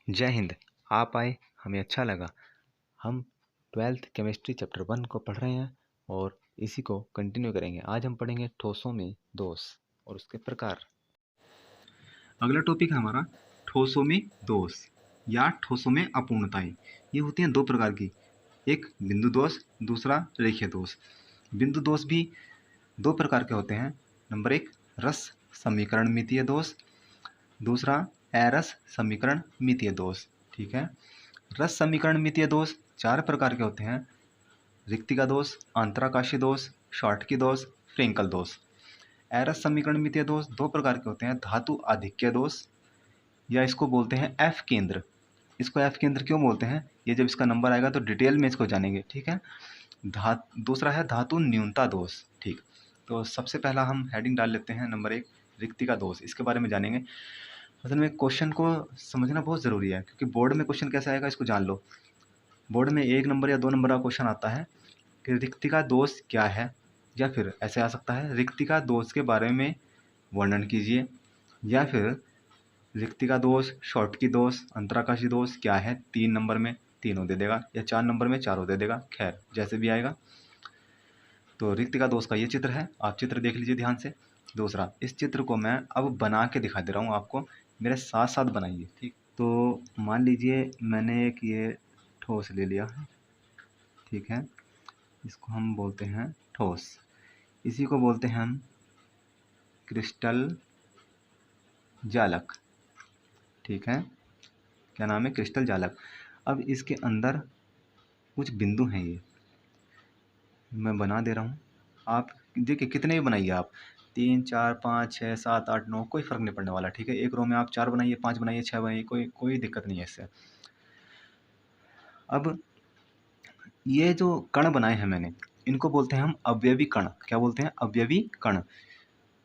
जय हिंद। आप आए, हमें अच्छा लगा। हम 12th केमिस्ट्री चैप्टर 1 को पढ़ रहे हैं और इसी को कंटिन्यू करेंगे। आज हम पढ़ेंगे ठोसों में दोष और उसके प्रकार। अगला टॉपिक है हमारा ठोसों में दोष या ठोसों में अपूर्णताएं। ये होती हैं दो प्रकार की, एक बिंदु दोष, दूसरा रेखीय दोष। बिंदु दोष भी दो प्रकार के होते हैं। नंबर एक, रस समीकरण मितीय दोष, दूसरा अरस समीकरण मितीय दोष। ठीक है। रस समीकरण मितीय दोष चार प्रकार के होते हैं: रिक्तिका दोष, अंतराकाशी दोष, शॉर्टकी दोष, फ्रेंकल दोष। अरस समीकरण मितीय दोष दो प्रकार के होते हैं: धातु आधिक्य दोष, या इसको बोलते हैं एफ केंद्र। इसको एफ केंद्र क्यों बोलते हैं, ये जब इसका नंबर आएगा तो डिटेल में इसको जानेंगे। ठीक है। दूसरा है धातु न्यूनता दोष। ठीक, तो सबसे पहला हम हेडिंग डाल लेते हैं नंबर एक, रिक्तिका दोष। इसके बारे में जानेंगे। असल में क्वेश्चन को समझना बहुत ज़रूरी है, क्योंकि बोर्ड में क्वेश्चन कैसे आएगा इसको जान लो। बोर्ड में 1 नंबर या 2 नंबर का क्वेश्चन आता है कि रिक्तिका दोष क्या है, या फिर ऐसे आ सकता है रिक्तिका दोष के बारे में वर्णन कीजिए, या फिर रिक्तिका दोष, शॉर्टकी दोष, अंतराकाशी दोष क्या है, 3 नंबर में तीनों दे देगा, या 4 नंबर में चारों दे देगा। खैर, जैसे भी आएगा। तो रिक्तिका दोष का ये चित्र है, आप चित्र देख लीजिए ध्यान से। दूसरा, इस चित्र को मैं अब बना के दिखा दे रहा हूँ आपको, मेरे साथ साथ बनाइए। ठीक, तो मान लीजिए मैंने एक ये ठोस ले लिया है। ठीक है, इसको हम बोलते हैं ठोस। इसी को बोलते हैं हम क्रिस्टल जालक। ठीक है, क्या नाम है, क्रिस्टल जालक। अब इसके अंदर कुछ बिंदु हैं, ये मैं बना दे रहा हूँ। आप देखिए, कितने भी बनाइए आप, 3 4 5 6 7 8 9, कोई फ़र्क नहीं पड़ने वाला। ठीक है, एक रो में आप 4 बनाइए, 5 बनाइए, 6 बनाइए, कोई दिक्कत नहीं है इससे। अब ये जो कण बनाए हैं मैंने, इनको बोलते हैं हम अवयवी कण। क्या बोलते हैं, अवयवी कण।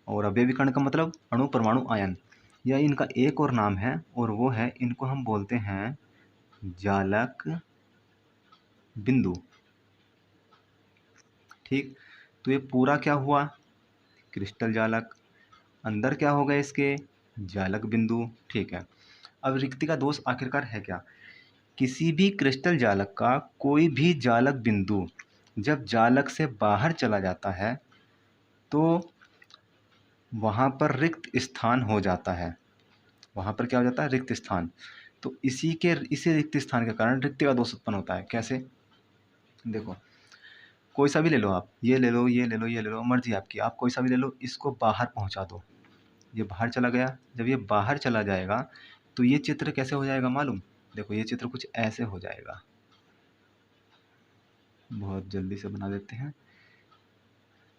और अवयवी कण का मतलब अणु, परमाणु, आयन। या इनका एक और नाम है, और वो है, इनको हम बोलते हैं जालक बिंदु। ठीक, तो ये पूरा क्या हुआ, क्रिस्टल जालक। अंदर क्या होगा इसके, जालक बिंदु। ठीक है। अब रिक्तिका दोष आखिरकार है क्या। किसी भी क्रिस्टल जालक का कोई भी जालक बिंदु जब जालक से बाहर चला जाता है तो वहाँ पर रिक्त स्थान हो जाता है। वहाँ पर क्या हो जाता है, रिक्त स्थान। तो इसी रिक्त स्थान के कारण रिक्तिका दोष उत्पन्न होता है। कैसे, देखो, कोई सा भी ले लो आप, ये ले लो, ये ले लो, ये ले लो, मर्जी आपकी, आप कोई सा भी ले लो, इसको बाहर पहुँचा दो। ये बाहर चला गया। जब ये बाहर चला जाएगा तो ये चित्र कैसे हो जाएगा मालूम, देखो ये चित्र कुछ ऐसे हो जाएगा। बहुत जल्दी से बना देते हैं।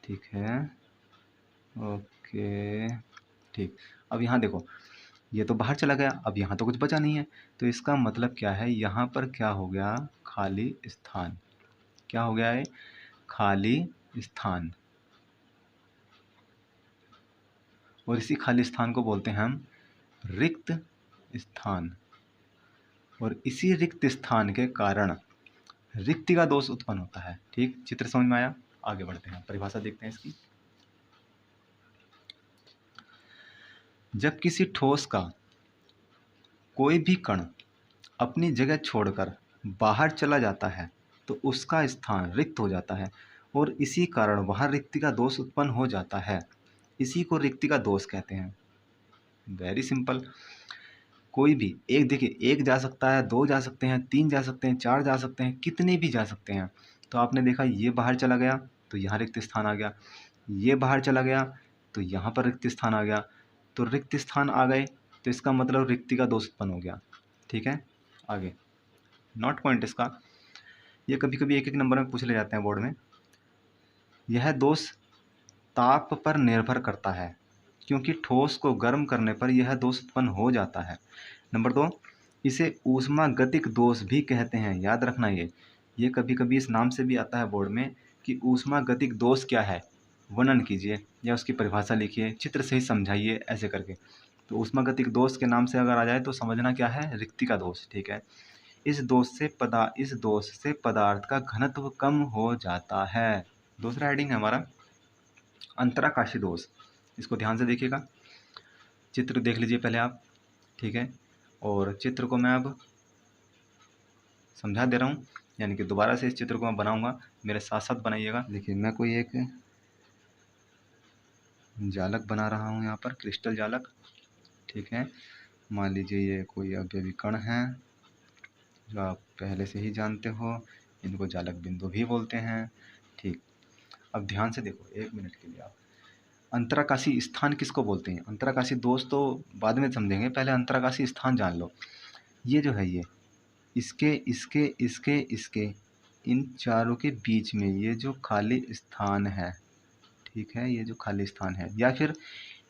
ठीक है, ओके। ठीक, अब यहाँ देखो, ये तो बाहर चला गया, अब यहाँ तो कुछ बचा नहीं है। तो इसका मतलब क्या है, यहाँ पर क्या हो गया, खाली स्थान। क्या हो गया है, खाली स्थान। और इसी खाली स्थान को बोलते हैं हम रिक्त स्थान। और इसी रिक्त स्थान के कारण रिक्तिका दोष उत्पन्न होता है। ठीक, चित्र समझ में आया। आगे बढ़ते हैं, परिभाषा देखते हैं इसकी। जब किसी ठोस का कोई भी कण अपनी जगह छोड़कर बाहर चला जाता है तो उसका स्थान रिक्त हो जाता है, और इसी कारण वहाँ रिक्तिका दोष उत्पन्न हो जाता है। इसी को रिक्तिका दोष कहते हैं। Very simple. कोई भी एक, देखिए, एक जा सकता है, 2 जा सकते हैं, 3 जा सकते हैं, 4 जा सकते हैं, कितने भी जा सकते हैं। तो आपने देखा, ये बाहर चला गया तो यहाँ रिक्त स्थान आ गया, ये बाहर चला गया तो यहाँ पर रिक्त स्थान आ गया। तो रिक्त स्थान आ गए तो इसका मतलब रिक्तिका दोष उत्पन्न हो गया। ठीक है, आगे नोट पॉइंट इसका, ये कभी कभी एक एक नंबर में पूछ ले जाते हैं बोर्ड में। यह दोष ताप पर निर्भर करता है, क्योंकि ठोस को गर्म करने पर यह दोष उत्पन्न हो जाता है। नंबर 2, इसे ऊष्मागतिक दोष भी कहते हैं। याद रखना, ये कभी कभी इस नाम से भी आता है बोर्ड में कि ऊष्मागतिक दोष क्या है, वर्णन कीजिए या उसकी परिभाषा लिखिए, चित्र से ही समझाइए, ऐसे करके। तो ऊष्मागतिक दोष के नाम से अगर आ जाए तो समझना क्या है, रिक्तिका दोष। ठीक है। इस दोष से पदार्थ का घनत्व कम हो जाता है। दूसरा हेडिंग है हमारा अंतराकाशी दोष। इसको ध्यान से देखिएगा, चित्र देख लीजिए पहले आप। ठीक है, और चित्र को मैं अब समझा दे रहा हूँ, यानी कि दोबारा से इस चित्र को मैं बनाऊंगा, मेरे साथ साथ बनाइएगा। देखिए मैं कोई एक जालक बना रहा हूँ यहाँ पर, क्रिस्टल जालक, ठीक है। मान लीजिए ये कोई अवयवी कण है जो आप पहले से ही जानते हो, इनको जालक बिंदु भी बोलते हैं, ठीक। अब ध्यान से देखो, 1 मिनट के लिए आप, अंतराकाशी स्थान किसको बोलते हैं? अंतराकाशी दोष तो बाद में समझेंगे, पहले अंतराकाशी स्थान जान लो। ये जो है, ये इसके इसके इसके इसके इन चारों के बीच में ये जो खाली स्थान है, ठीक है, ये जो खाली स्थान है, या फिर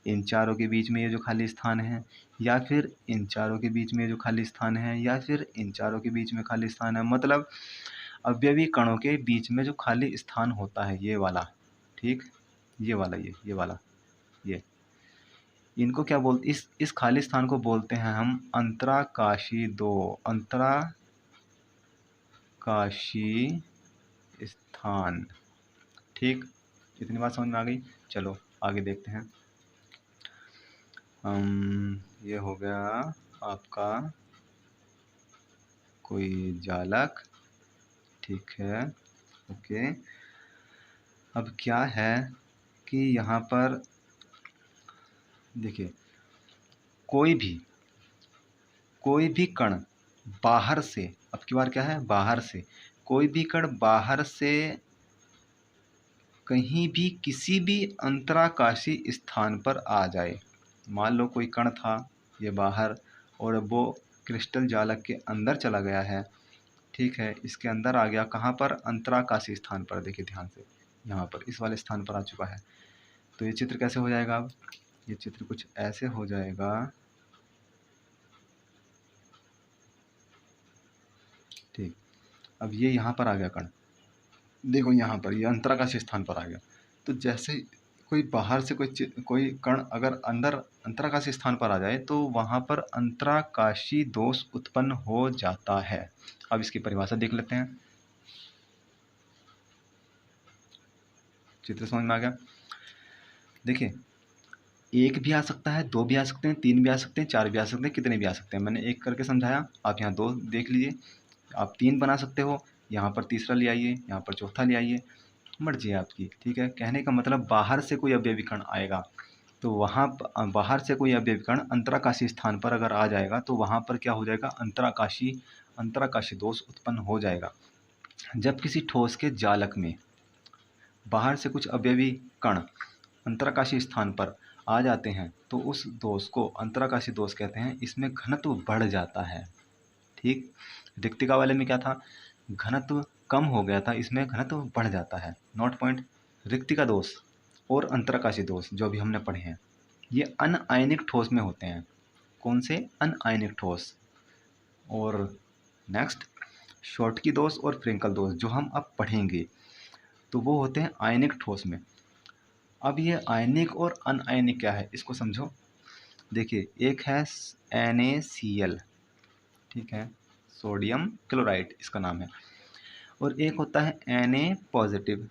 इन चारों के बीच में ये जो खाली स्थान है, या फिर इन चारों के बीच में जो खाली स्थान है, या फिर इन चारों के बीच में खाली स्थान है, मतलब अवयवी कणों के बीच में जो खाली स्थान होता है, ये वाला, ठीक, ये वाला, ये वाला, ये, इनको क्या बोलते, इस खाली स्थान को बोलते हैं हम अंतराकाशी दो, अंतराकाशी स्थान, ठीक। इतनी बात समझ में आ गई। चलो आगे देखते हैं। ये हो गया आपका कोई जालक, ठीक है, ओके। अब क्या है कि यहाँ पर देखिए, कोई भी कण बाहर से, अब की बार क्या है, बाहर से, कोई भी कण बाहर से कहीं भी किसी भी अंतराकाशी स्थान पर आ जाए। मान लो कोई कण था ये बाहर, और वो क्रिस्टल जालक के अंदर चला गया है, ठीक है, इसके अंदर आ गया, कहाँ पर, अंतराकाशी स्थान पर। देखिए ध्यान से, यहाँ पर इस वाले स्थान पर आ चुका है। तो ये चित्र कैसे हो जाएगा? अब ये चित्र कुछ ऐसे हो जाएगा, ठीक। अब ये यहाँ पर आ गया कण, देखो यहाँ पर ये अंतराकाशी स्थान पर आ गया। तो जैसे कोई बाहर से कोई कण अगर अंदर अंतराकाशी स्थान पर आ जाए तो वहाँ पर अंतराकाशी दोष उत्पन्न हो जाता है। अब इसकी परिभाषा देख लेते हैं। चित्र समझ में आ गया? देखिए, एक भी आ सकता है, दो भी आ सकते हैं, तीन भी आ सकते हैं, चार भी आ सकते हैं, कितने भी आ सकते हैं। मैंने एक करके समझाया, आप यहाँ दो देख लीजिए। आप तीन बना सकते हो, यहाँ पर तीसरा ले आइए, यहाँ पर चौथा ले आइए, मर्जी है आपकी, ठीक है। कहने का मतलब बाहर से कोई अवयवी कण आएगा तो वहाँ बाहर से कोई अवयवी कण अंतराकाशी स्थान पर अगर आ जाएगा तो वहाँ पर क्या हो जाएगा, अंतराकाशी दोष उत्पन्न हो जाएगा। जब किसी ठोस के जालक में बाहर से कुछ अवयवी कण अंतराकाशी स्थान पर आ जाते हैं तो उस दोष को अंतराकाशी दोष कहते हैं। इसमें घनत्व बढ़ जाता है, ठीक। रिक्तिका वाले में क्या था, घनत्व कम हो गया था, इसमें घनत्व बढ़ जाता है। नोट पॉइंट, रिक्तिका दोष और अंतराकाशी दोष जो भी हमने पढ़े हैं ये अनआयनिक ठोस में होते हैं। कौन से? अनआयनिक ठोस। और नेक्स्ट, शॉर्टकी दोष और फ्रेंकल दोष जो हम अब पढ़ेंगे तो वो होते हैं आयनिक ठोस में। अब ये आयनिक और अनआयनिक क्या है इसको समझो। देखिए, एक है NaCl, ठीक है, सोडियम क्लोराइड इसका नाम है, और एक होता है Na पॉजिटिव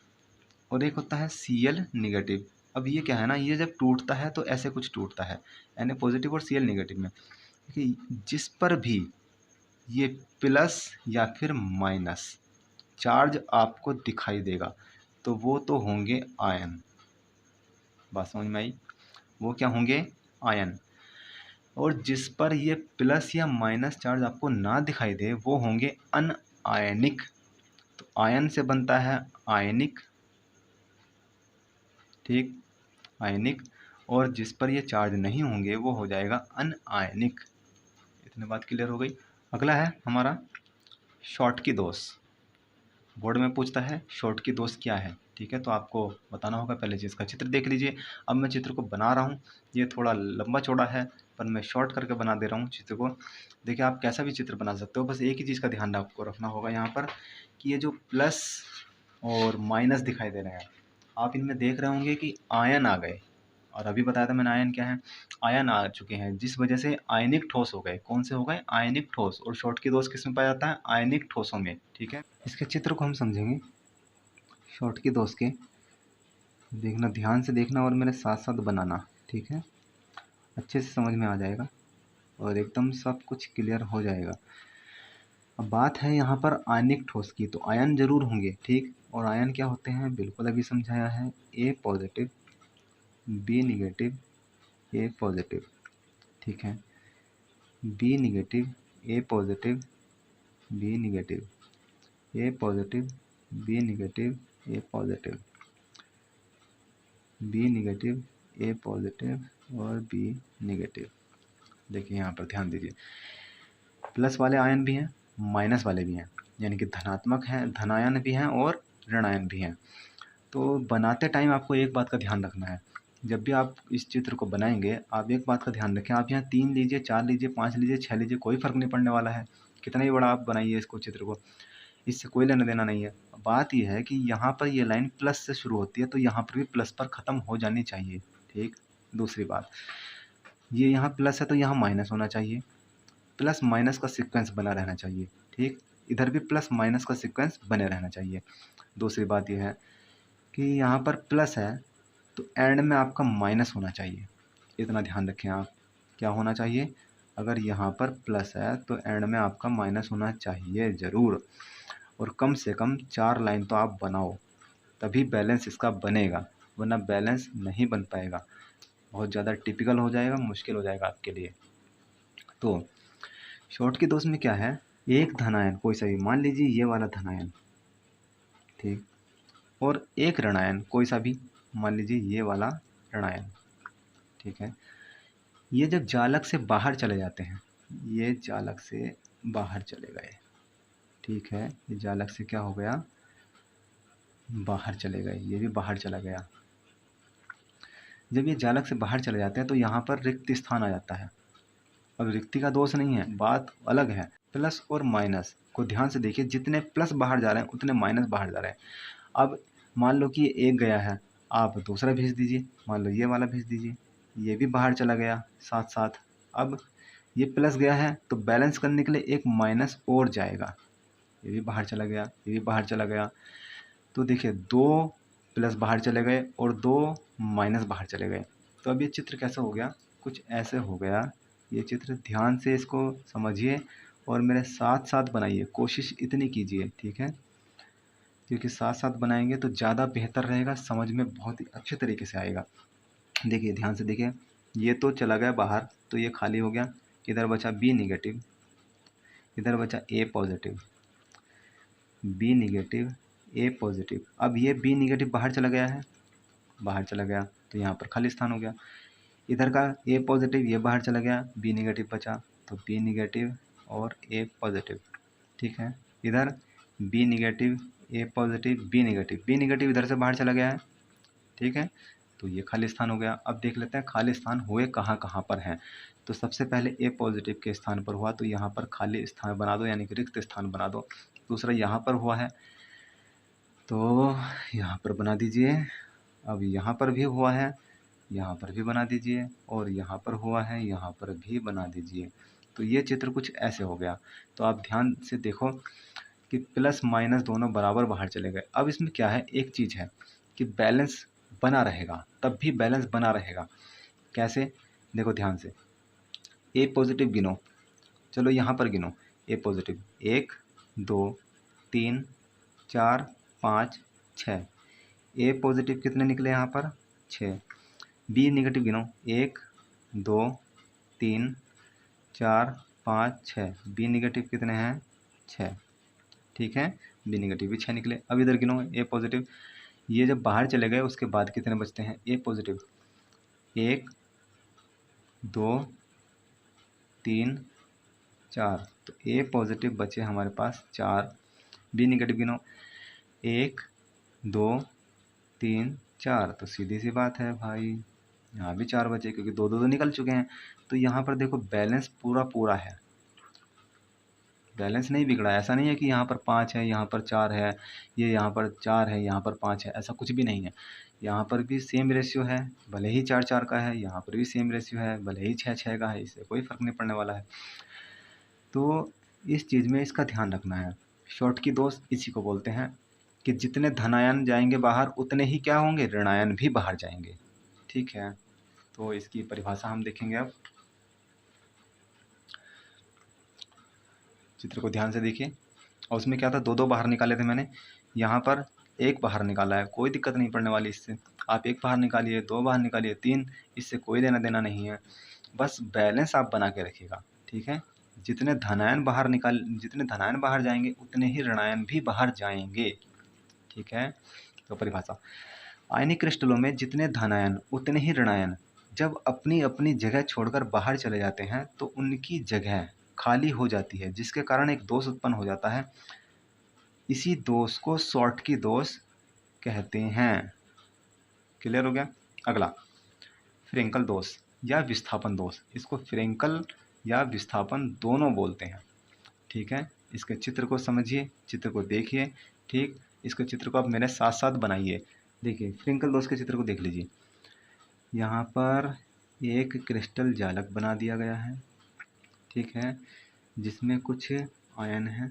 और एक होता है Cl निगेटिव। अब ये क्या है ना, ये जब टूटता है तो ऐसे कुछ टूटता है, Na पॉजिटिव और Cl निगेटिव में। देखिए, जिस पर भी ये प्लस या फिर माइनस चार्ज आपको दिखाई देगा तो वो तो होंगे आयन। बात समझ में आई? वो क्या होंगे? आयन। और जिस पर ये प्लस या माइनस चार्ज आपको ना दिखाई दे वो होंगे अनआयनिक। तो आयन से बनता है आयनिक, ठीक, आयनिक, और जिस पर ये चार्ज नहीं होंगे वो हो जाएगा अनआयनिक। इतनी बात क्लियर हो गई। अगला है हमारा शॉर्टकी दोष। बोर्ड में पूछता है शॉर्टकी दोष क्या है, ठीक है, तो आपको बताना होगा। पहले चीज़ का चित्र देख लीजिए। अब मैं चित्र को बना रहा हूँ, ये थोड़ा लंबा चौड़ा है पर मैं शॉर्ट करके बना दे रहा हूँ चित्र को। देखिए, आप कैसा भी चित्र बना सकते हो, बस एक ही चीज़ का ध्यान आपको रखना होगा यहाँ पर कि ये जो प्लस और माइनस दिखाई दे रहे हैं, आप इनमें देख रहे होंगे कि आयन आ गए। और अभी बताया था मैंने आयन क्या है, आयन आ चुके हैं जिस वजह से आयनिक ठोस हो गए। कौन से हो गए? आयनिक ठोस। और शॉर्टकी दोष किस में पाया जाता है? आयनिक ठोसों में, ठीक है। इसके चित्र को हम समझेंगे शॉर्टकी दोष के। देखना, ध्यान से देखना और मेरे साथ साथ बनाना, ठीक है, अच्छे से समझ में आ जाएगा। और एकदम सब कुछ क्लियर हो जाएगा। अब बात है यहाँ पर आयनिक ठोस की, तो आयन जरूर होंगे, ठीक। और आयन क्या होते हैं, बिल्कुल अभी समझाया है, ए positive, B negative, A positive, ठीक है। B negative, A positive, B negative, A positive, B negative, A positive, B negative, A positive और बी निगेटिव। देखिए यहाँ पर ध्यान दीजिए, प्लस वाले आयन भी हैं, माइनस वाले भी हैं, यानी कि धनात्मक हैं, धनायन भी हैं और ऋणायन भी हैं। तो बनाते टाइम आपको एक बात का ध्यान रखना है, जब भी आप इस चित्र को बनाएंगे आप एक बात का ध्यान रखें, आप यहाँ 3 लीजिए, 4 लीजिए, 5 लीजिए, 6 लीजिए, कोई फ़र्क नहीं पड़ने वाला है। कितना ही बड़ा आप बनाइए इसको, चित्र को, इससे कोई लेना देना नहीं है। बात यह है कि यहाँ पर ये लाइन प्लस से शुरू होती है, तो यहाँ पर भी प्लस पर ख़त्म हो जानी चाहिए, ठीक। दूसरी बात, ये यहाँ प्लस है तो यहाँ माइनस होना चाहिए, प्लस माइनस का सीक्वेंस बना रहना चाहिए, ठीक। इधर भी प्लस माइनस का सीक्वेंस बने रहना चाहिए। दूसरी बात यह है कि यहाँ पर प्लस है तो एंड में आपका माइनस होना चाहिए, इतना ध्यान रखें आप। क्या होना चाहिए, अगर यहाँ पर प्लस है तो एंड में आपका माइनस होना चाहिए ज़रूर। और कम से कम 4 लाइन तो आप बनाओ, तभी बैलेंस इसका बनेगा, वरना बैलेंस नहीं बन पाएगा, बहुत ज़्यादा टिपिकल हो जाएगा, मुश्किल हो जाएगा आपके लिए। तो शॉर्ट की दोष में क्या है, एक धनायन कोई सा भी, मान लीजिए ये वाला धनायन, ठीक, और एक ऋणायन कोई सा भी, मान लीजिए ये वाला ऋणायन, ठीक है। ये जब जालक से बाहर चले जाते हैं, ये जालक से बाहर चले गए, ठीक है, ये जालक से क्या हो गया, बाहर चले गए, ये भी बाहर चला गया। जब ये जालक से बाहर चले जाते हैं तो यहाँ पर रिक्त स्थान आ जाता है। अब रिक्ति का दोष नहीं है, बात अलग है। प्लस और माइनस को ध्यान से देखिए, जितने प्लस बाहर जा रहे हैं उतने माइनस बाहर जा रहे हैं। अब मान लो कि एक गया है, आप दूसरा भेज दीजिए, मान लो ये वाला भेज दीजिए, ये भी बाहर चला गया साथ साथ। अब ये प्लस गया है तो बैलेंस करने के लिए एक माइनस और जाएगा, ये भी बाहर चला गया, ये भी बाहर चला गया। तो देखिए 2 प्लस बाहर चले गए और 2 माइनस बाहर चले गए। तो अब ये चित्र कैसा हो गया, कुछ ऐसे हो गया ये चित्र। ध्यान से इसको समझिए और मेरे साथ साथ बनाइए, कोशिश इतनी कीजिए, ठीक है, क्योंकि साथ साथ बनाएंगे तो ज़्यादा बेहतर रहेगा, समझ में बहुत ही अच्छे तरीके से आएगा। देखिए ध्यान से देखिए, ये तो चला गया बाहर तो ये खाली हो गया, इधर बचा बी निगेटिव, इधर बचा ए positive, B negative, A positive. अब ये बी निगेटिव बाहर चला गया है, बाहर चला गया तो यहाँ पर खाली स्थान हो गया। इधर का ए पॉजिटिव ये बाहर चला गया, बी निगेटिव बचा, तो बी निगेटिव और ए पॉजिटिव, ठीक है। इधर B negative, A positive, B negative, B negative इधर से बाहर चला गया है, ठीक है, तो ये खाली स्थान हो गया। अब देख लेते हैं खाली स्थान हुए कहाँ कहाँ पर हैं। तो सबसे पहले ए पॉजिटिव के स्थान पर हुआ तो यहाँ पर खाली स्थान बना दो, यानी कि रिक्त स्थान बना दो। दूसरा यहाँ पर हुआ है तो यहाँ पर बना दीजिए। अब यहाँ पर भी हुआ है, यहाँ पर भी बना दीजिए, और यहाँ पर हुआ है, यहाँ पर भी बना दीजिए। तो ये चित्र कुछ ऐसे हो गया। तो आप ध्यान से देखो कि प्लस माइनस दोनों बराबर बाहर चले गए। अब इसमें क्या है, एक चीज़ है कि बैलेंस बना रहेगा, तब भी बैलेंस बना रहेगा। कैसे, देखो ध्यान से, ए पॉजिटिव गिनो, चलो यहाँ पर गिनो, ए पॉजिटिव 1 2 3 4 5 6, ए पॉजिटिव कितने निकले यहाँ पर 6। बी निगेटिव गिनो, 1 2 3 4 5 6, बी निगेटिव कितने हैं 6, ठीक है, बी निगेटिव भी 6 निकले। अब इधर गिनो ए पॉजिटिव, ये जब बाहर चले गए उसके बाद कितने बचते हैं, ए पॉजिटिव 1 2 3 4, तो ए पॉजिटिव बचे हमारे पास 4। बी निगेटिव गिनो, 1 2 3 4, तो सीधी सी बात है भाई, यहाँ भी 4 बचे क्योंकि 2 2 तो निकल चुके हैं। तो यहाँ पर देखो बैलेंस पूरा पूरा है, बैलेंस नहीं बिगड़ा। ऐसा नहीं है कि यहाँ पर 5 है, यहाँ पर 4 है, ये यहाँ पर 4 है, यहाँ पर 5 है, ऐसा कुछ भी नहीं है। यहाँ पर भी सेम रेशियो है, भले ही 4 4 का है, यहाँ पर भी सेम रेशियो है, भले ही 6 6 का है, इससे कोई फ़र्क नहीं पड़ने वाला है। तो इस चीज़ में इसका ध्यान रखना है। शॉर्ट की दोष इसी को बोलते हैं कि जितने धनायन जाएंगे बाहर उतने ही क्या होंगे, ऋणायन भी बाहर जाएंगे, ठीक है। तो इसकी परिभाषा हम देखेंगे अब। चित्र को ध्यान से देखिए। और उसमें क्या था, दो दो बाहर निकाले थे मैंने, यहाँ पर एक बाहर निकाला है, कोई दिक्कत नहीं पड़ने वाली इससे। आप एक बाहर निकालिए, दो बाहर निकालिए, तीन, इससे कोई लेना देना नहीं है। बस बैलेंस आप बना के रखिएगा, ठीक है। जितने धनायन बाहर जाएंगे उतने ही ऋणायन भी बाहर जाएंगे, ठीक है। तो परिभाषा, आयनिक क्रिस्टलों में जितने धनायन उतने ही ऋणायन जब अपनी अपनी जगह छोड़कर बाहर चले जाते हैं तो उनकी जगह खाली हो जाती है, जिसके कारण एक दोष उत्पन्न हो जाता है। इसी दोष को शॉर्टकी दोष कहते हैं। क्लियर हो गया। अगला, फ्रेंकल दोष या विस्थापन दोष। इसको फ्रेंकल या विस्थापन दोनों बोलते हैं, ठीक है। इसके चित्र को समझिए, चित्र को देखिए, ठीक। इसके चित्र को आप मेरे साथ साथ बनाइए। देखिए फ्रेंकल दोष के चित्र को देख लीजिए। यहाँ पर एक क्रिस्टल जालक बना दिया गया है, ठीक है, जिसमें कुछ आयन है,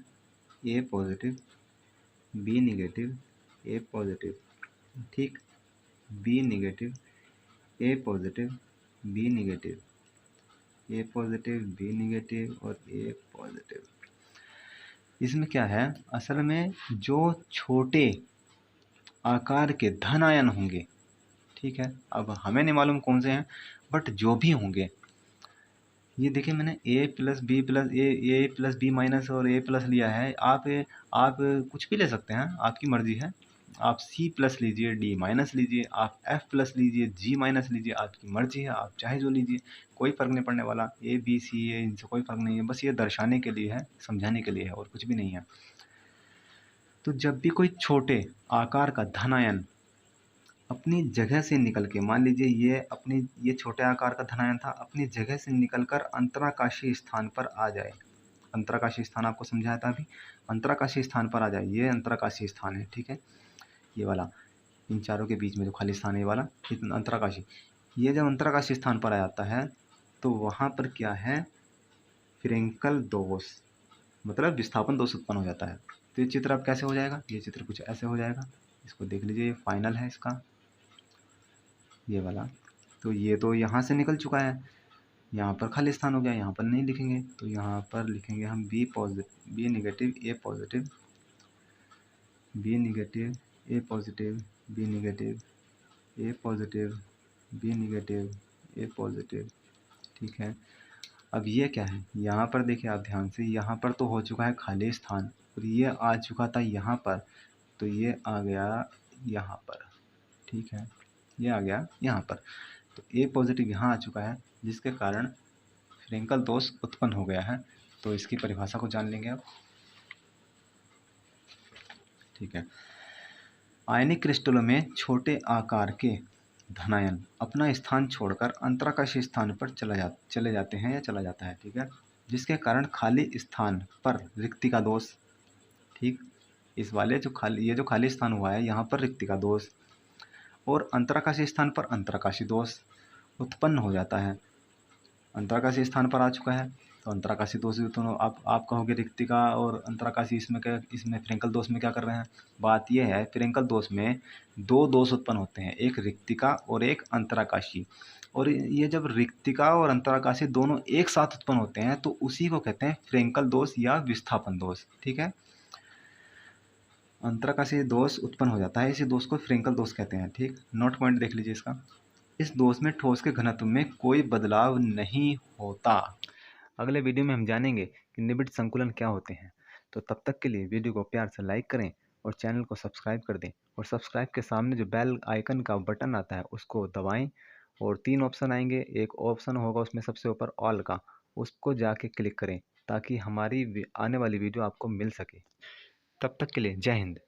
ए positive, B negative, A positive, ठीक, B negative, A positive, B negative, A positive, B negative और ए पॉजिटिव। इसमें क्या है, असल में जो छोटे आकार के धन आयन होंगे, ठीक है, अब हमें नहीं मालूम कौन से हैं, बट जो भी होंगे, ये देखिए मैंने ए प्लस बी प्लस ए प्लस बी माइनस और ए प्लस लिया है। आप कुछ भी ले सकते हैं, आपकी मर्जी है। आप सी प्लस लीजिए, डी माइनस लीजिए, आप एफ प्लस लीजिए, जी माइनस लीजिए, आपकी मर्जी है, आप चाहे जो लीजिए, कोई फ़र्क नहीं पड़ने वाला। ए बी सी ए, इनसे कोई फ़र्क नहीं है, बस ये दर्शाने के लिए है, समझाने के लिए है, और कुछ भी नहीं है। तो जब भी कोई छोटे आकार का धनायन अपनी जगह से निकल के, मान लीजिए ये छोटे आकार का धनायन था, अपनी जगह से निकलकर अंतराकाशीय स्थान पर आ जाए। अंतराकाशीय स्थान आपको समझाया था अभी, अंतराकाशीय स्थान पर आ जाए। ये अंतराकाशीय स्थान है, ठीक है, ये वाला, इन चारों के बीच में जो खाली स्थान है ये वाला, अंतराकाशीय। ये जब अंतराकाशीय स्थान पर आ जाता है तो वहाँ पर क्या है, फ्रेंकल दोष मतलब विस्थापन दोष उत्पन्न हो जाता है। तो ये चित्र अब कैसे हो जाएगा, ये चित्र कुछ ऐसे हो जाएगा। इसको देख लीजिए, ये फाइनल है इसका, ये वाला। तो ये तो यहाँ से निकल चुका है, यहाँ पर खाली स्थान हो गया, यहाँ पर नहीं लिखेंगे, तो यहाँ पर लिखेंगे हम B positive, B negative, A positive, B negative, A positive, B negative, A positive, B negative, A positive, ठीक है। अब ये क्या है, यहाँ पर देखिए आप ध्यान से, यहाँ पर तो हो चुका है खाली स्थान, और ये आ चुका था यहाँ पर, तो ये आ गया यहाँ पर, ठीक है, ये आ गया यहाँ पर। तो ए पॉजिटिव यहाँ आ चुका है, जिसके कारण फ्रेंकल दोष उत्पन्न हो गया है। तो इसकी परिभाषा को जान लेंगे आप, ठीक है। आयनिक क्रिस्टलों में छोटे आकार के धनायन अपना स्थान छोड़कर अंतराकाशीय स्थान पर चले जाते हैं या चला जाता है, ठीक है, जिसके कारण खाली स्थान पर रिक्तिका दोष, ठीक, इस वाले ये जो खाली स्थान हुआ है यहाँ पर रिक्तिका दोष और अंतराकाशीय स्थान पर अंतराकाशीय दोष उत्पन्न हो जाता है। अंतराकाशीय स्थान पर आ चुका है तो अंतराकाशीय दोष उत्पन्न, आप कहोगे रिक्तिका और अंतराकाशीय इसमें फ्रेंकल दोष में क्या कर रहे हैं। बात यह है, फ्रेंकल दोष में दो दोष उत्पन्न होते हैं, एक रिक्तिका और एक अंतराकाशीय। और ये जब रिक्तिका और अंतराकाशीय दोनों एक साथ उत्पन्न होते हैं तो उसी को कहते हैं फ्रेंकल दोष या विस्थापन दोष, ठीक है। अंतराकाशीय दोष उत्पन्न हो जाता है, इसी दोष को फ्रेंकल दोष कहते हैं, ठीक। नोट पॉइंट देख लीजिए इसका, इस दोष में ठोस के घनत्व में कोई बदलाव नहीं होता। अगले वीडियो में हम जानेंगे कि निबिड़ संकुलन क्या होते हैं। तो तब तक के लिए वीडियो को प्यार से लाइक करें और चैनल को सब्सक्राइब कर दें, और सब्सक्राइब के सामने जो बेल आइकन का बटन आता है उसको दबाएं, और 3 ऑप्शन आएंगे, एक ऑप्शन होगा उसमें सबसे ऊपर ऑल का, उसको जाके क्लिक करें ताकि हमारी आने वाली वीडियो आपको मिल सके। तब तक के लिए जय हिंद।